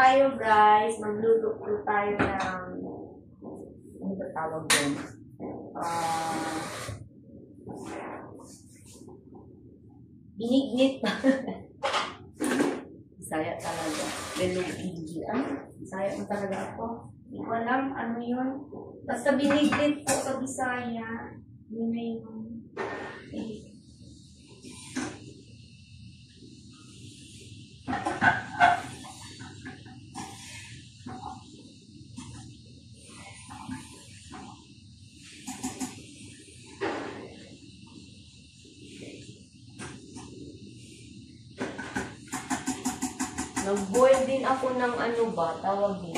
tayo guys. Magluto po tayo ng ano ba tawag doon? Binignit pa. Bisaya talaga. Bisaya mo talaga ako. Hindi ko alam ano yun. Basta binignit po sa Bisaya. Yun na yun. Nag-boil din ako ng ano ba, tawag din.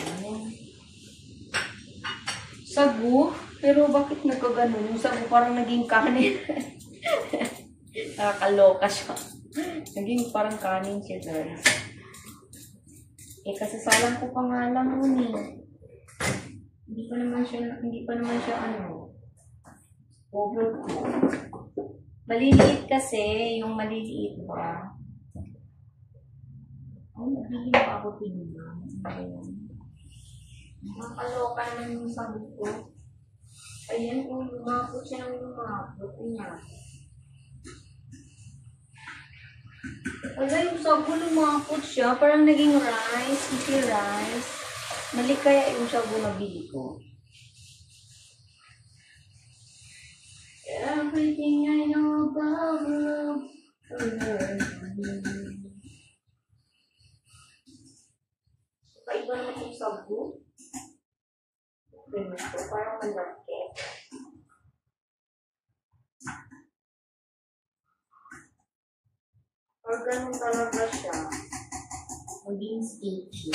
Sagu, pero bakit nagkaganon? Yung sagu parang naging kanin. Nakakaloka siya. Naging parang kanin siya, guys. Eh, kasasalan ko pa nga lang nun eh. Hindi pa naman siya ano. Overcook. Maliliit kasi, yung maliliit ba? Ay, nagiging pa ako tingnan. Makaloka naman yung sabi ko. Ayan, kung lumapot siya ng lumapot. Ayan. Wala yung sago lumapot siya. Parang naging rice, sticky rice. Mali kaya yung sago na bili ko. Everything I know about love. Iba naman yung sago. Ganito, parang malaki. Or ganun talaga siya. Maging sticky.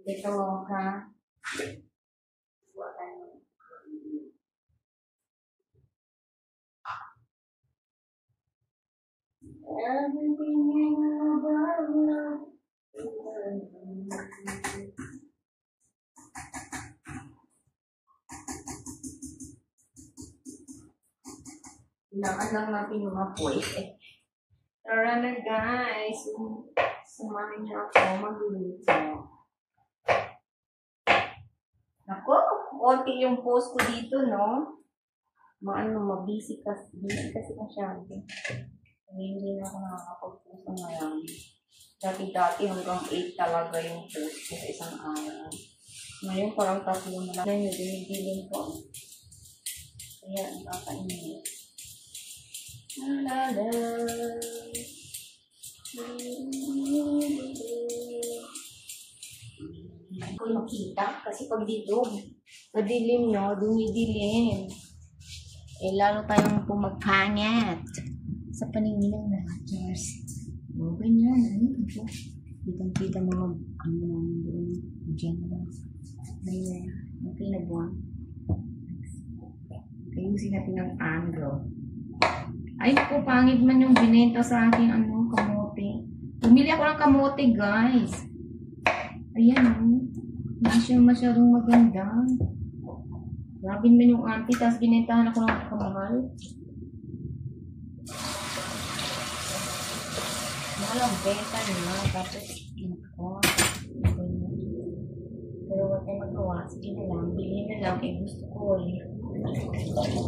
Dito ha. Everything I know about love. Kailangan lang natin yung apoy. Tara na guys. Sumahin niyo ako magluluto. Nako, konti yung post ko dito, no? Mabisi kasi masyado. Hindi na ako nakakapag-post ng marami. Dati hanggang 8 talaga yung post ko sa isang araw. Ngayon parang 3 na lang. Ngayon dinigilin ko. Kaya nakakainit. La la. Hindi ko makita kasi pag dito, madilim no, dumidilim. Eh lalo tayong pumagkanyat sa paningin ng natures. O, ganyan. Ano ito? Kitang-kita mga ano namin doon. Diyan na lang. Okay na buwan. Ayusin natin ng angle. Ay, ko pangit man yung binenta sa akin kamote. Bumili ako ng kamote, guys. Ayan, hindi siya masyadong maganda. Grabe man yung auntie, tapos binentahan ako ng kamahal. Mahal ang benta nila, tapos kinakawa. Pero wag tayo magawa, sige na lang, bilhin na lang, gusto ko eh.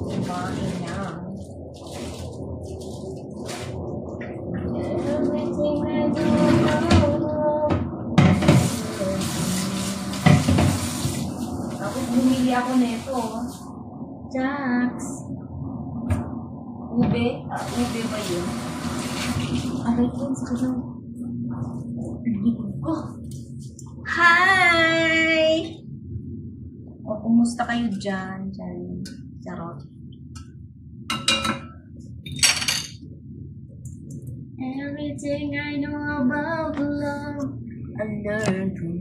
Kumain na. Everything I do, tapos bumili ako nito. Jax. Ube? Ube ba yun? Aray ko, sa kasang ko. Hi! O, kumusta kayo dyan? Charot. Everything I know about love, I learned from